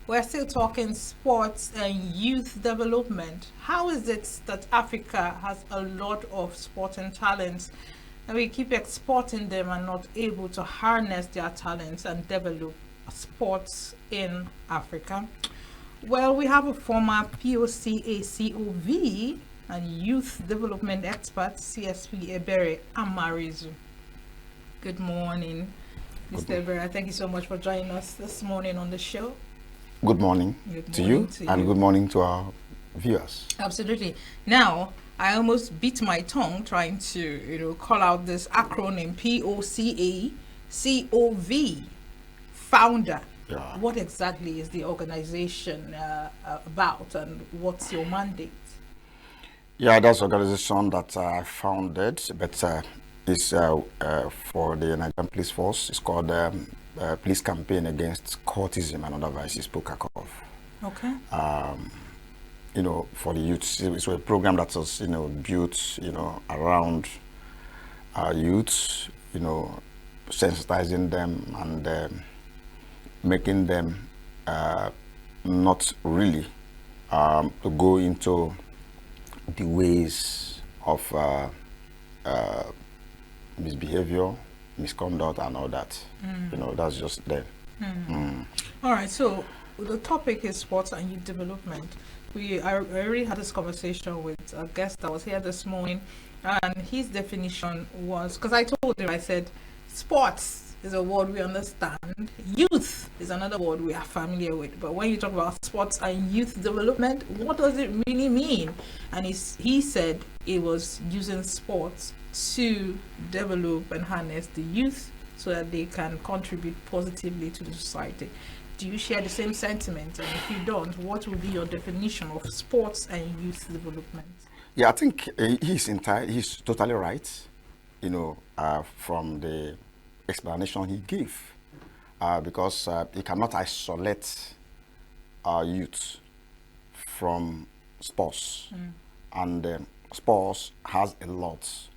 We're still talking sports and youth development. How is it that Africa has a lot of sporting talents and we keep exporting them and not able to harness their talents and develop sports in Africa? Well, we have a former POCACOV and youth development expert, CSP Ebere Amarizu. Good morning, Mr. Ebere. Thank you so much for joining us this morning on the show. Good morning, to you, and good morning to our viewers. Absolutely. Now, I almost beat my tongue trying to, call out this acronym POCACOV, founder. Yeah. What exactly is the organization about, and what's your mandate? Yeah, that's an organization that I founded, but it's for the Nigerian Police Force. It's called Police Campaign Against Cultism and Other Vices, POCACOV. Okay. For the youth. It's a program that was, built, around our youth, sensitizing them and making them not really to go into the ways of misbehavior, misconduct, and all that. That's just there. All right. So the topic is sports and youth development. I already had this conversation with a guest that was here this morning, and his definition was, because I told him, I said, sports is a word we understand. Youth is another word we are familiar with. But when you talk about sports and youth development, what does it really mean? And he said it was using sports to develop and harness the youth so that they can contribute positively to the society. Do you share the same sentiment? And if you don't, what would be your definition of sports and youth development? Yeah, I think he's totally right, from the explanation he gave, because he cannot isolate our youth from sports. And sports has a lot,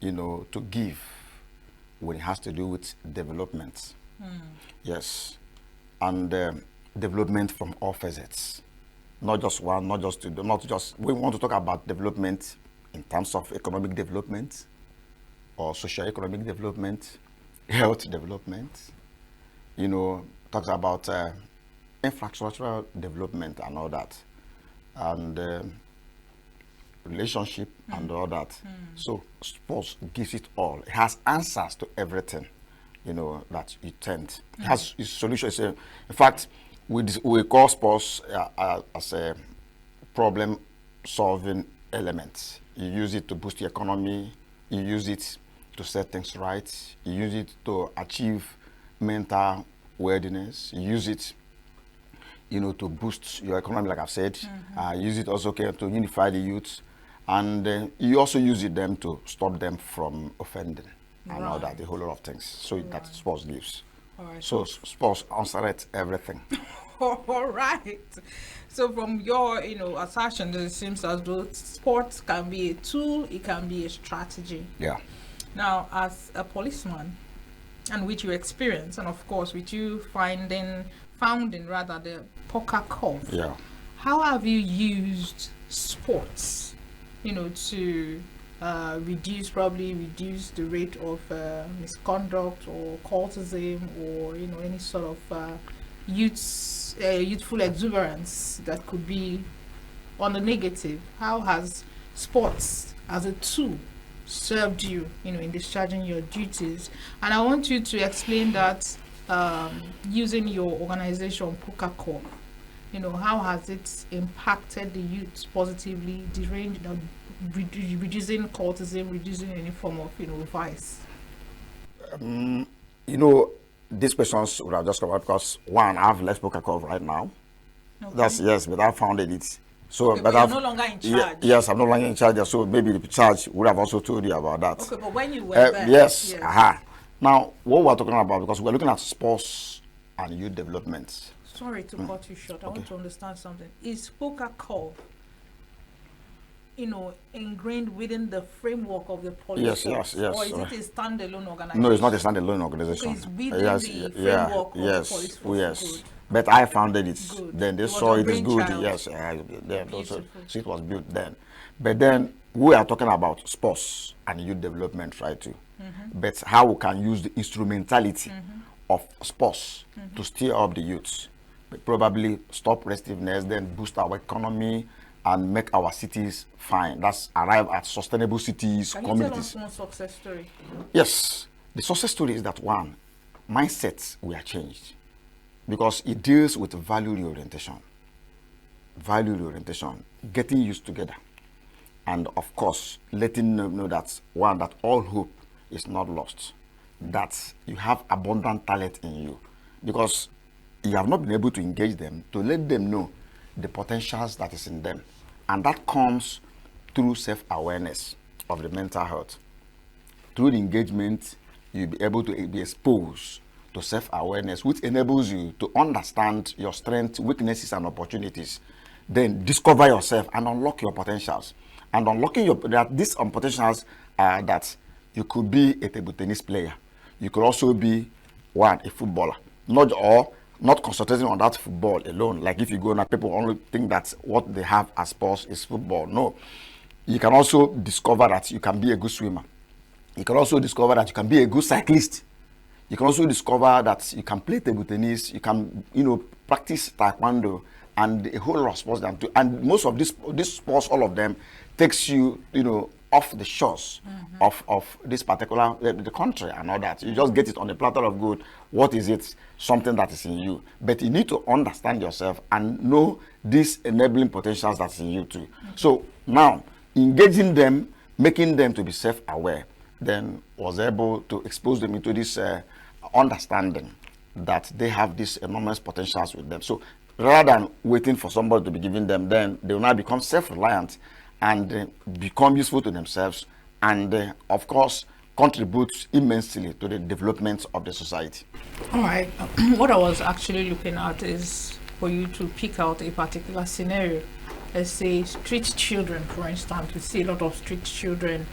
to give when it has to do with development. Yes. And development from all facets, not just one, not just two, we want to talk about development in terms of economic development or socio-economic development, health development, talks about infrastructural development and all that, and relationship and all that. So sports gives it all. It has answers to everything, that you tend. It has its solutions. In fact, we call sports as a problem-solving element. You use it to boost the economy. You use it to set things right. You use it to achieve mental worthiness. You use it, to boost your economy, like I've said. Use it also to unify the youth. And you also use it then to stop them from offending. And all that, a whole lot of things. So that sports gives. All right. So sports answer everything. All right. So from your, assertion, it seems as though sports can be a tool, it can be a strategy. Yeah. Now, as a policeman, and with your experience, and of course with you founding the POCACOV, Yeah. how have you used sports, to reduce the rate of misconduct or cultism or any sort of youthful exuberance that could be on the negative? How has sports as a tool served you, in discharging your duties? And I want you to explain that using your organization POCACOV, how has it impacted the youth positively, reducing cultism, reducing any form of, vice? These questions would have just come up because, one, I have left POCACOV right now. Okay. Yes, but I founded it. So, okay, but you're no longer in charge. Yes, I'm no longer in charge. So maybe the charge would have also told you about that. Okay, but when you were there, yes. Now, what we're talking about, because we're looking at sports and youth development. Sorry to cut you short. I want to understand something. Is POCACOV, ingrained within the framework of the police force? Yes. Or is it a standalone organization? No, it's not a standalone organization. So it's within the framework of the police force. Yes. But I founded it. Good. Then they It was saw your it is good. brainchild. Yes, then also, Beautiful. so it was built then. But then we are talking about sports and youth development, right? Too. But how we can use the instrumentality of sports to steer up the youths, but probably stop restiveness, then boost our economy and make our cities fine. That's arrive at sustainable cities, Can you communities. tell us one success story? Yes, the success story is that one, mindsets were changed because it deals with value reorientation, getting used together, and of course, letting them know that one, that all hope is not lost, that you have abundant talent in you, because you have not been able to engage them to let them know the potentials that is in them, and that comes through self-awareness of the mental health. Through the engagement, you'll be able to be exposed to self-awareness, which enables you to understand your strengths, weaknesses, and opportunities. Then discover yourself and unlock your potentials. And unlocking these potentials are that you could be a table tennis player. You could also be a footballer. Not concentrating on that football alone. Like if you go now, people only think that what they have as sports is football. No. You can also discover that you can be a good swimmer. You can also discover that you can be a good cyclist. You can also discover that you can play table tennis, you can, practice taekwondo, and a whole lot of sports. And most of these sports, all of them, takes you, off the shores of this particular the country and all that. You just get it on a platter of gold. What is it? Something that is in you. But you need to understand yourself and know these enabling potentials that's in you too. So now, engaging them, making them to be self-aware, then was able to expose them into this understanding that they have these enormous potentials with them. So rather than waiting for somebody to be giving them, then they will now become self-reliant and become useful to themselves, and of course contribute immensely to the development of the society. All right. What I was actually looking at is for you to pick out a particular scenario. Let's say street children, for instance. We see a lot of street children,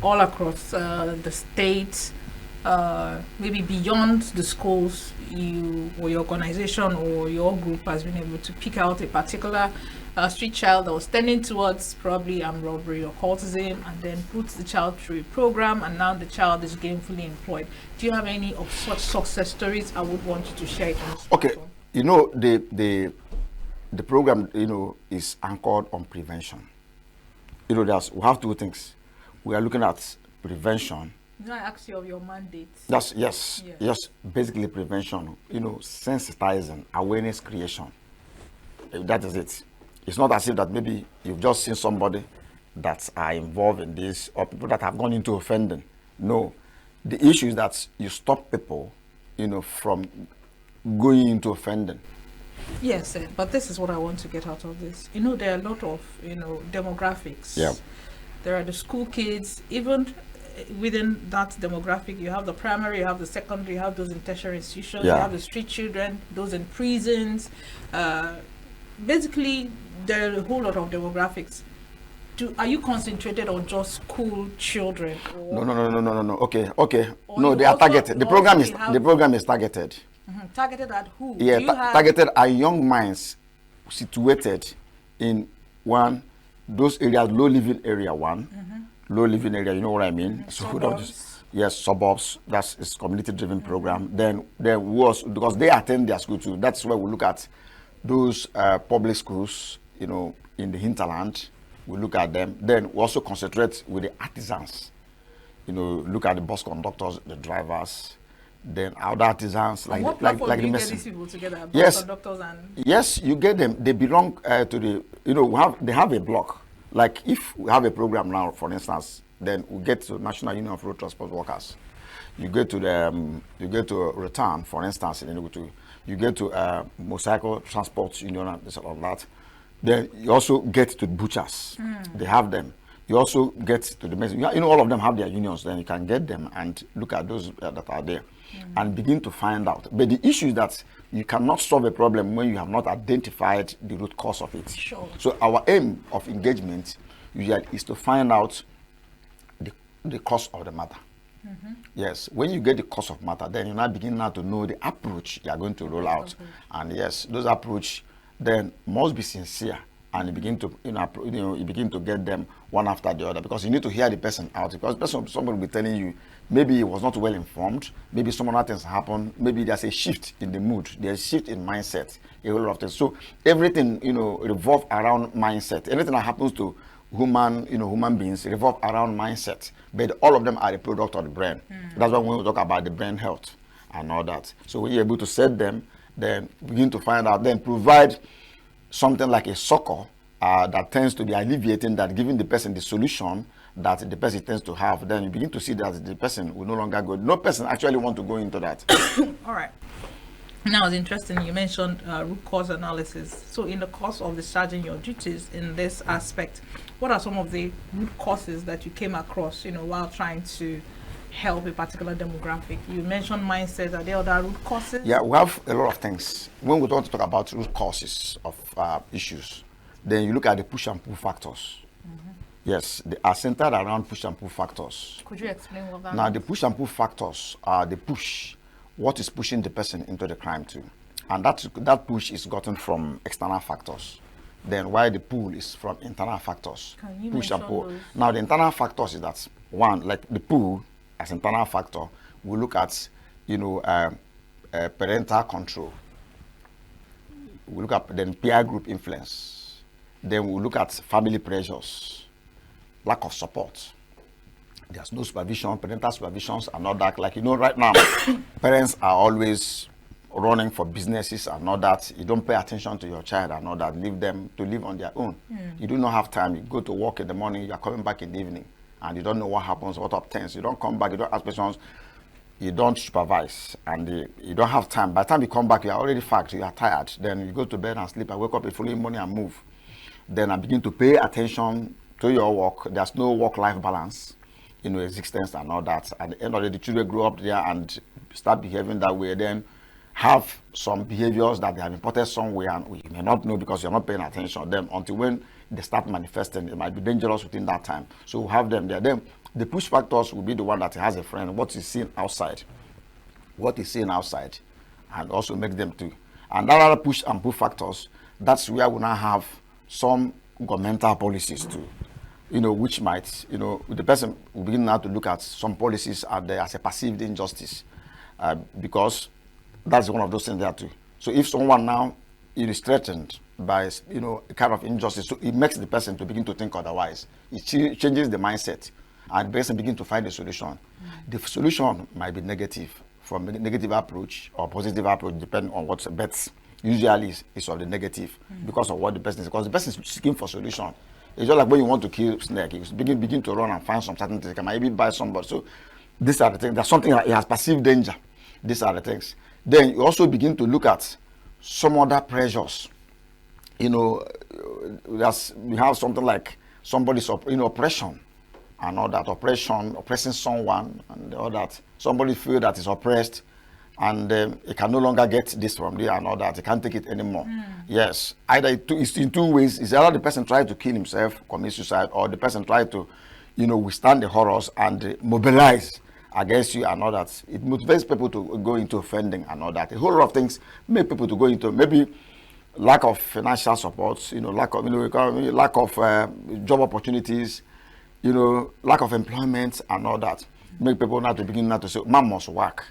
all across the state, maybe beyond the schools. You or your organization or your group has been able to pick out a particular street child that was tending towards probably armed robbery or cultism, and then put the child through a program, and now the child is gainfully employed. Do you have any of such success stories? I would want you to share it on this platform. The program is anchored on prevention. We have two things. We are looking at prevention. I asked you of your mandate. Yes, basically prevention, sensitizing, awareness creation. That is it. It's not as if that maybe you've just seen somebody that are involved in this, or people that have gone into offending. No. The issue is that you stop people, from going into offending. Yes, but this is what I want to get out of this. There are a lot of, demographics. Yeah. There are the school kids, even within that demographic, you have the primary, you have the secondary, you have those in tertiary institutions, Yeah. you have the street children, those in prisons. Basically, there are a whole lot of demographics. Are you concentrated on just school children? Or No. Okay. Or No, you they are also- targeted. The you program also is have- targeted. Targeted at who? Yeah, Do you have- targeted at young minds situated in those areas, low living area low living area. You know what I mean? So who don't Suburbs. yes, suburbs. That's a community driven program. Then because they attend their school too. That's where we look at those public schools. In the hinterland, we look at them. Then we also concentrate with the artisans. Look at the bus conductors, the drivers. Then other artisans On what like platform the do you get messenger. these people together? Yes. Conductors and Yes, you get them. They belong to the, they have a block. Like if we have a program now, for instance, then we get to National Union of Road Transport Workers. You get to Return, for instance, you get to Motorcycle Transport Union and this all that. Then you also get to butchers. They have them. You also get to the messenger. All of them have their unions. Then you can get them and look at those that are there and begin to find out. But the issue is that you cannot solve a problem when you have not identified the root cause of it. Sure. So our aim of engagement usually is to find out the cause of the matter. Yes, when you get the cause of matter, then you now begin now to know the approach you are going to roll out. And yes, those approach then must be sincere, and you begin to you begin to get them one after the other, because you need to hear the person out. Because somebody will be telling you maybe he was not well informed, maybe some other things happen, maybe there's a shift in the mood, there's a shift in mindset, a whole lot of things. So everything revolve around mindset. Anything that happens to human beings revolve around mindset, but all of them are a product of the brain. That's why when we talk about the brain health and all that. So when you're able to set them, then begin to find out, then provide something like a succor that tends to be alleviating that, giving the person the solution that the person tends to have. Then you begin to see that the person will no longer go. No person actually want to go into that. All right. Now, it's interesting you mentioned root cause analysis. So in the course of discharging your duties in this aspect, what are some of the root causes that you came across, while trying to help a particular demographic? You mentioned mindset. Are there other root causes? Yeah, we have a lot of things. When we want to talk about root causes of issues, then you look at the push and pull factors. Yes, they are centered around push and pull factors. Could you explain what that Now, means? the push and pull factors are the push, what is pushing the person into the crime to. And that push is gotten from external factors. Then while the pull is from internal factors. Can you Push and mention pull. those? Now, the internal factors is that, one, like the pull as internal factor, we look at, parental control. We look at then peer group influence. Then we look at family pressures, lack of support. There's no supervision, parental supervisions are not that. Like, right now, parents are always running for businesses and all that. You don't pay attention to your child and all that. Leave them to live on their own. You do not have time. You go to work in the morning, you are coming back in the evening, and you don't know what happens, what obtains. You don't come back, you don't ask questions, you don't supervise, and you don't have time. By the time you come back, you are already fagged, you are tired. Then you go to bed and sleep and wake up the following morning and move. Then I begin to pay attention to your work. There's no work-life balance in existence and all that. At the end of the day, the children grow up there and start behaving that way. Then have some behaviors that they have imported somewhere and we may not know because you're not paying attention to them until when they start manifesting. It might be dangerous within that time. So we have them there. Then the push factors will be the one that has a friend, what is seen outside. What is seen outside, and also make them to. And that other push and pull factors, that's where we now have some governmental policies too. Which might, the person will begin now to look at some policies as a perceived injustice, because that's one of those things there too. So if someone now is threatened by, a kind of injustice, so it makes the person to begin to think otherwise. It changes the mindset, and the person begin to find a solution. The solution might be negative, from a negative approach or positive approach, depending on what's bets. Usually is of the negative because of what the person is, because the person is seeking for solution. It's just like when you want to kill snake, you begin to run and find some certain things. You can maybe buy somebody. So these are the things. There's something that it has perceived danger. These are the things. Then you also begin to look at some other pressures. We have something like somebody's oppression and all that. Oppressing someone and all that. Somebody feel that is oppressed, and it can no longer get this from there and all that. It can't take it anymore. Yes, either it's in two ways. It's either the person try to kill himself, commit suicide, or the person try to, withstand the horrors and mobilize against you and all that. It motivates people to go into offending and all that. A whole lot of things make people to go into maybe lack of financial support, lack of economy, lack of job opportunities, lack of employment and all that. Make people now to begin now to say, man must work.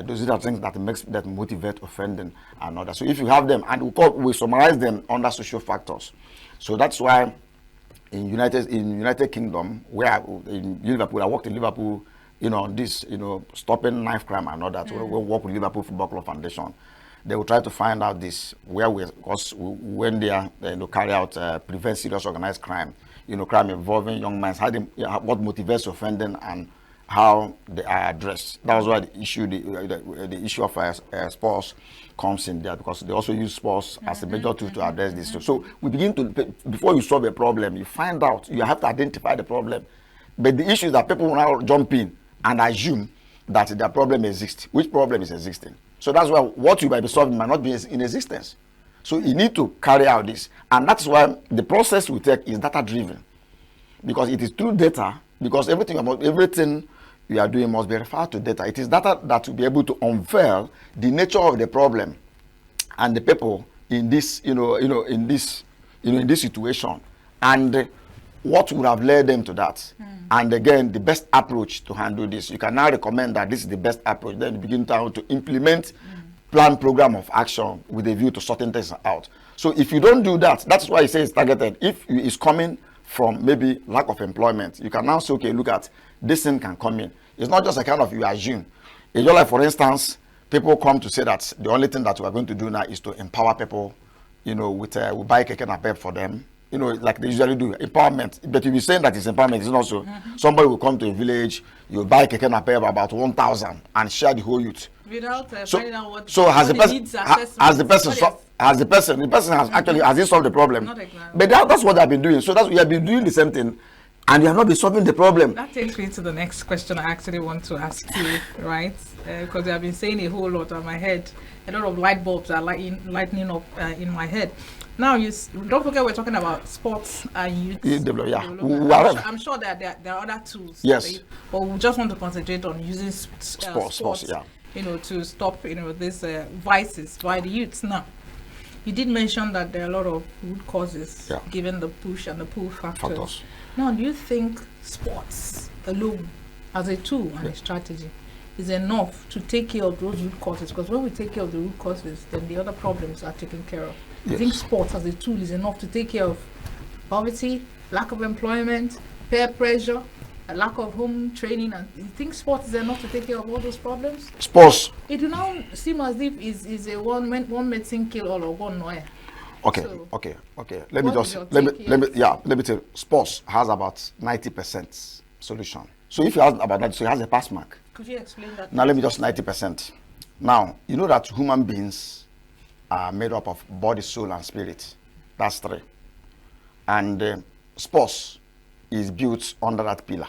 Those are things that motivate offending and all that. So if you have them, and we summarize them under social factors. So that's why in United Kingdom, where in Liverpool, I worked in Liverpool, on this, stopping knife crime and all that. We work with Liverpool Football Club Foundation. They will try to find out this when they are carry out prevent serious organized crime, crime involving young minds, what motivates offending and how they are addressed. That was why the issue of sports comes in there, because they also use sports as a major tool to address this. So we begin to, before you solve a problem, you find out, you have to identify the problem. But the issue is that people will now jump in and assume that their problem exists. Which problem is existing? So that's why what you might be solving might not be in existence. So you need to carry out this. And that's why the process we take is data driven. Because it is through data, because everything we are doing must be referred to data. It is data that will be able to unveil the nature of the problem and the people in this, in this situation, and what would have led them to that. And again, the best approach to handle this. You can now recommend that this is the best approach. Then you begin to implement plan program of action with a view to sorting things out. So if you don't do that, that's why it says targeted. If it's coming from maybe lack of employment, you can now say, okay, look at this thing can come in. It's not just a kind of you assume. It's just like, for instance, people come to say that the only thing that we are going to do now is to empower people, with we buy keke napep for them, like they usually do, empowerment. But if you're saying that it's empowerment, it's not so. Somebody will come to a village, you buy keke napep about 1,000 and share the whole youth. Without finding out what the person has actually has he solved the problem? Not exactly. But that's what they've been doing. So we have been doing the same thing, and you have not been solving the problem. That takes me to the next question I actually want to ask you, right? Because I've been saying a whole lot on my head. A lot of light bulbs are lightening up in my head. Now, don't forget we're talking about sports and youth development. I'm sure that there are other tools. Yes. But we just want to concentrate on using sports, yeah. To stop, these vices by the youths. Now, you did mention that there are a lot of root causes, given the push and the pull factors. Now, do you think sports alone, as a tool and a strategy, is enough to take care of those root causes? Because when we take care of the root causes, then the other problems are taken care of. I think sports as a tool is enough to take care of poverty, lack of employment, peer pressure, a lack of home training, and you think sports is enough to take care of all those problems? Sports. It will now seem as if is a one medicine kill all or one no. Okay. Let me tell you. Sports has about 90% solution. So if you have about that, so it has a pass mark. Could you explain that? Now let me just 90%. Now you know that human beings are made up of body, soul, and spirit. That's 3. And sports is built under that pillar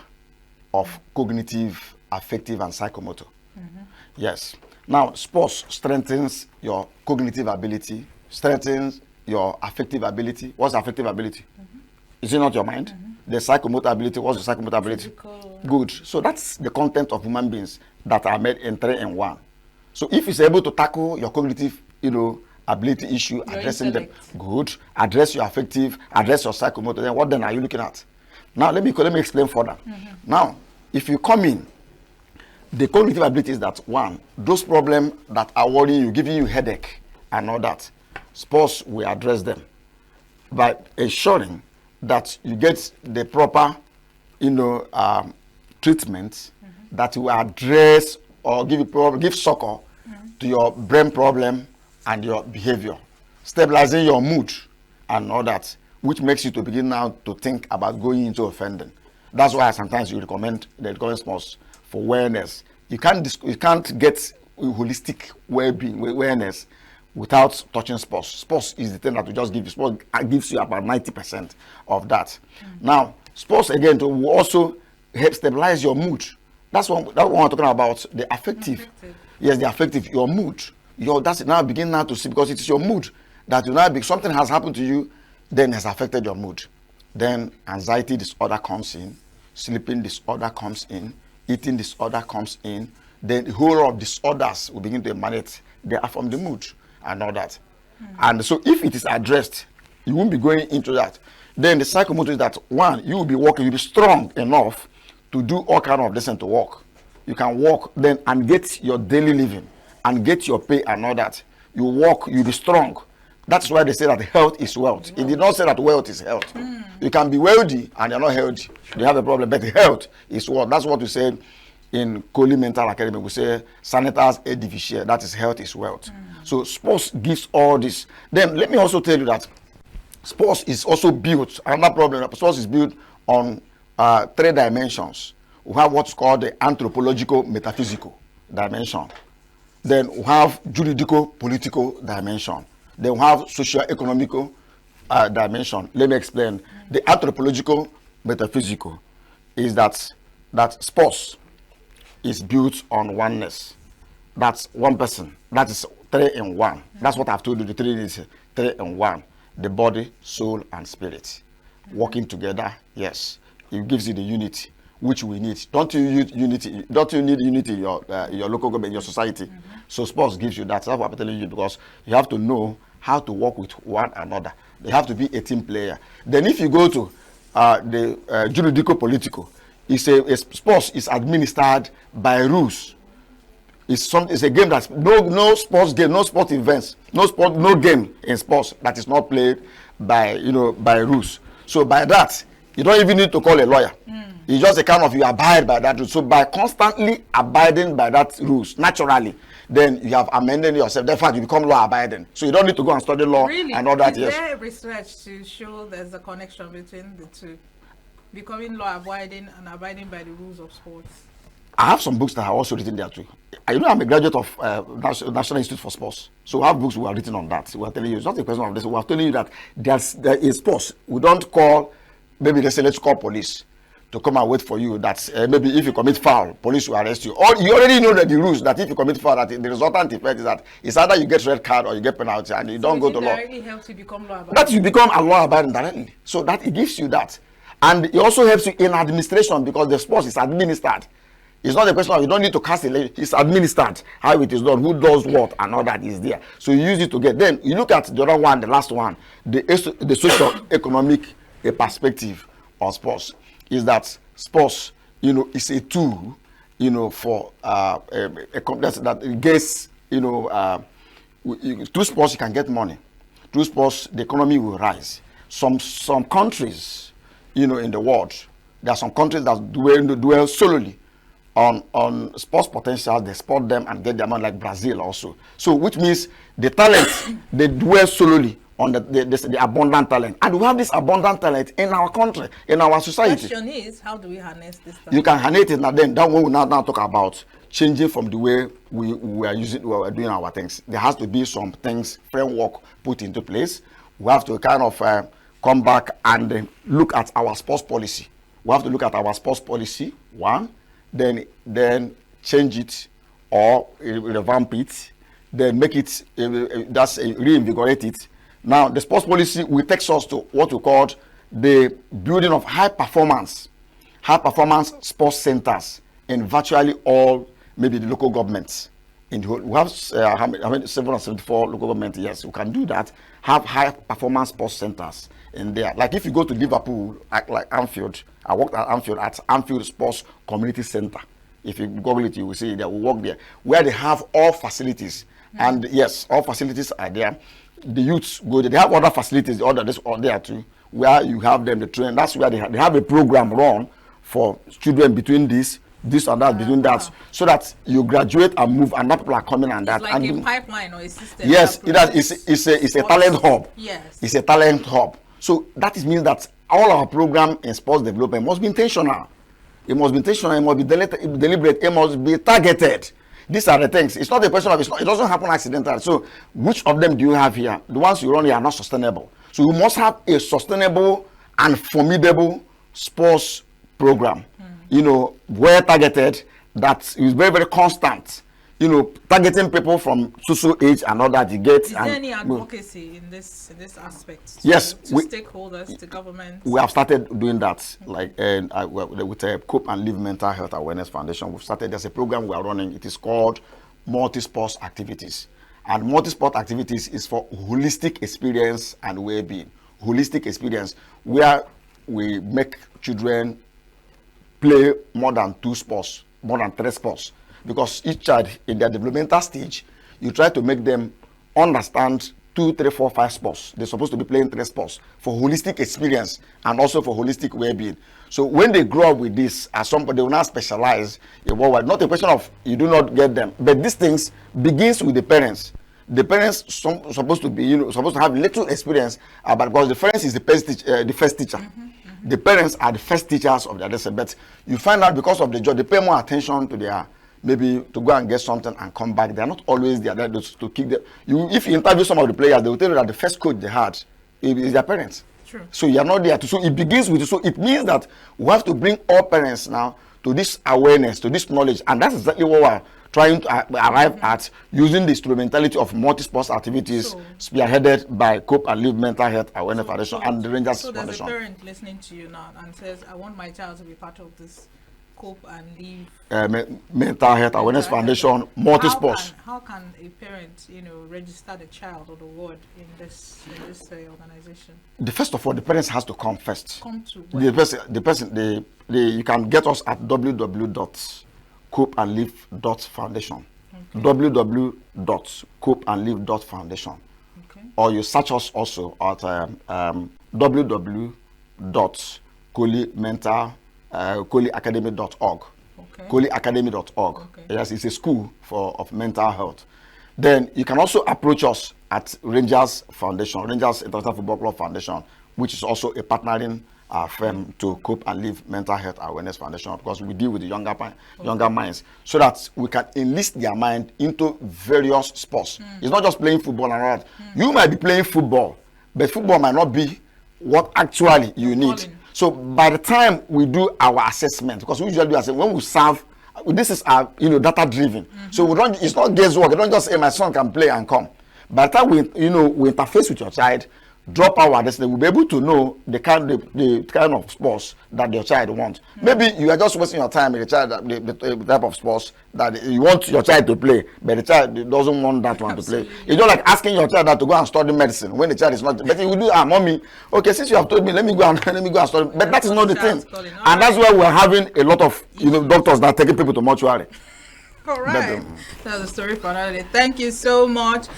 of cognitive, affective, and psychomotor. Yes. Now, sports strengthens your cognitive ability, strengthens your affective ability. What's affective ability? Is it not your mind? The psychomotor ability, what's the psychomotor ability? Physical. Good. So that's the content of human beings that are made in 3 in 1. So if it's able to tackle your cognitive, ability issue, Your addressing them, intellect. good. Address your affective, address your psychomotor, then what then are you looking at? Now let me explain further. Now, if you come in, the cognitive ability is that 1, those problems that are worrying you, giving you headache and all that, sports will address them by ensuring that you get the proper, treatment that will address or give succor to your brain problem and your behavior, stabilizing your mood and all that, which makes you to begin now to think about going into offending. That's why sometimes you recommend sports for awareness. You can't get holistic well-being, awareness without touching sports. Sports is the thing that will just give you. Sports gives you about 90% of that. Now, sports again will also help stabilize your mood. That's what we're talking about. The affective. Yes, the affective. Your mood. That's now begin now to see, because it is your mood that will now be something has happened to you, then has affected your mood. Then anxiety disorder comes in, sleeping disorder comes in, eating disorder comes in. Then the whole lot of disorders will begin to emanate. They are from the mood and all that. And so if it is addressed, you won't be going into that. Then the psychomotor is that 1, you will be working, you'll be strong enough to do all kind of listen to work. You can work then and get your daily living and get your pay and all that. You work, you'll be strong. That's why they say that health is wealth. It did not say that wealth is health. You can be wealthy and you're not healthy. You have a problem, but health is wealth. That's what we say in Koli Mental Academy. We say sanitas et difficile. That is health is wealth. So sports gives all this. Then let me also tell you that sports is also built, another problem, sports is built on 3 dimensions. We have what's called the anthropological metaphysical dimension. Then we have juridical political dimension. Then we have socio-economical dimension. Let me explain. The anthropological metaphysical is that sports is built on oneness. That's one person. That is 3 in 1. That's what I've told you. The 3 is 3 in 1. The body, soul, and spirit working together. Yes, it gives you the unity. which we need. Don't you need unity? Don't you need unity in your local government, your society? So sports gives you that. That's what I'm telling you, because you have to know how to work with one another. They have to be a team player. Then if you go to the juridico-political, sports is administered by rules. It's a game that's no sports game, no sport events, no game in sports that is not played by rules. So by that, you don't even need to call a lawyer. It's just a kind of you abide by that rule. So by constantly abiding by that rules, naturally, then you have amended yourself. Therefore, you become law abiding. So you don't need to go and study law and all that. Is there research to show there's a connection between the two, becoming law abiding and abiding by the rules of sports? I have some books that are also written there too. I'm a graduate of National Institute for Sports. So we have books we are written on that. We are telling you, it's not a question of this. We are telling you that there is sports. We don't call, maybe they say, let's call police to come and wait for you. That maybe if you commit foul, police will arrest you. Or you already know that the rules, that if you commit foul, that the resultant effect is that it's either you get red card or you get penalty, and you don't go to law. It directly helps you become law abiding. That you become a law abiding directly. So that it gives you that. And it also helps you in administration, because the sports is administered. It's not a question of you don't need to cast a lay. It's administered how it is done, who does what, and all that is there. So you use it to get. Then you look at the other one, the last one, the socio-economic perspective on sports is that sports, is a tool, for that gets, through sports you can get money. Through sports the economy will rise. Some countries, in the world, there are some countries that dwell solely on sports potential. They sport them and get their money, like Brazil also. So which means the talent, they dwell solely on the abundant talent. And we have this abundant talent in our country, in our society. The question is, how do we harness this talent? You can harness it, and then that one will now talk about changing from the way we are doing our things. There has to be some things, framework put into place. We have to kind of come back and look at our sports policy. We have to look at our sports policy, one, then change it or revamp it, then make it, reinvigorate it. Now, the sports policy will take us to what we call the building of high performance sports centers in virtually all, maybe the local governments. We have 774 local governments. Yes, we can do that. Have high performance sports centers in there. Like if you go to Liverpool, like Anfield, I worked at Anfield Sports Community Center. If you Google it, you will see that we work there, where they have all facilities. And yes, all facilities are there. The youths go there. They have other facilities, others there too, where you have them, the train. That's where they have a program run for children between this and that, between that, so that you graduate and move, and that people are coming and that. It's like a pipeline or a system. Yes, it's a talent hub. Yes. It's a talent hub. So that means that all our program in sports development must be intentional. It must be intentional, it must be deliberate, it must be targeted. These are the things. It's not a question of, it doesn't happen accidentally. So which of them do you have here? The ones you run here are not sustainable. So you must have a sustainable and formidable sports program, well targeted, that is very, very constant, targeting people from social age and all that you get. Is there any advocacy in this aspect? Yes, to stakeholders, to government. We have started doing that, like with Cope and Live Mental Health Awareness Foundation. We've started. There's a program we are running. It is called Multi-Sports Activities, and multi-sport activities is for holistic experience and well-being. Holistic experience where we make children play more than 2 sports, more than 3 sports. Because each child in their developmental stage, you try to make them understand 2, 3, 4, 5 sports. They're supposed to be playing 3 sports for holistic experience and also for holistic well-being. So when they grow up with this, as somebody, they will now specialize in what. Not a question of you do not get them, but these things begins with the parents. The parents supposed to be, supposed to have little experience, but because the parents is the first teacher. The parents are the first teachers of their lesson. But you find out because of the job, they pay more attention to their, maybe to go and get something and come back. They are not always there to kick them. If you interview some of the players, they will tell you that the first coach they had is their parents. True. So you are not there. So it begins with, so it means that we have to bring all parents now to this awareness, to this knowledge. And that's exactly what we're trying to arrive at, using the instrumentality of multi-sports activities spearheaded by Cope and Live Mental Health Awareness Foundation and the Rangers Foundation. So there's a parent listening to you now and says, I want my child to be part of this Cope and Live Mental Health Awareness Foundation, multi-sports. How can a parent, register the child or the ward in this organization? First of all, the parents has to come first. Come to you can get us at www.copeandlive.foundation. Okay. www.copeandlive.foundation. Okay. Or you search us also at www.koliacademy.org. Okay. koliacademy.org. Okay. Yes, it's a school of mental health. Then you can also approach us at Rangers Foundation, Rangers International Football Club Foundation, which is also a partnering firm to Cope and Live Mental Health Awareness Foundation, because we deal with the younger minds, so that we can enlist their mind into various sports. It's not just playing football and all that. You might be playing football, but football might not be what actually you need. So by the time we do our assessment, because we usually do assessment when we serve, this is our data driven. So we don't. It's not guesswork. You don't just say my son can play and come. By the time we interface with your child, drop our destiny, we'll be able to know the kind of sports that your child wants. Maybe you are just wasting your time with the child, the type of sports that you want your child to play, but the child doesn't want that one to play. It's not like asking your child to go and study medicine when the child is not. But you will do, mommy, okay, since you have told me, let me go and study. But that is not the thing, and that's why we're having a lot of doctors that are taking people to mortuary. All right. That's a story for another day. Thank you so much,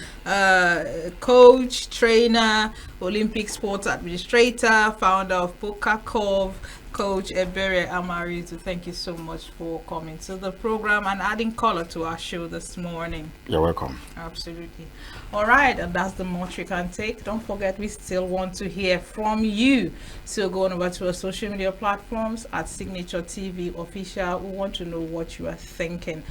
coach, trainer, Olympic sports administrator, founder of Poker Cove, Coach Ebere Amarizu. Thank you so much for coming to the program and adding color to our show this morning. You're welcome. Absolutely. All right, and that's the much we can take. Don't forget, we still want to hear from you. So go on over to our social media platforms at Signature TV Official. We want to know what you are thinking.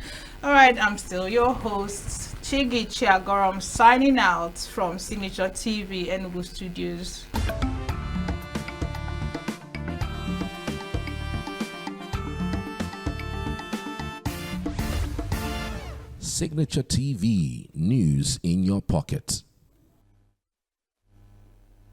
All right, I'm still your host, Chigi Chiagoram, signing out from Signature TV Enugu Studios. Signature TV, news in your pocket.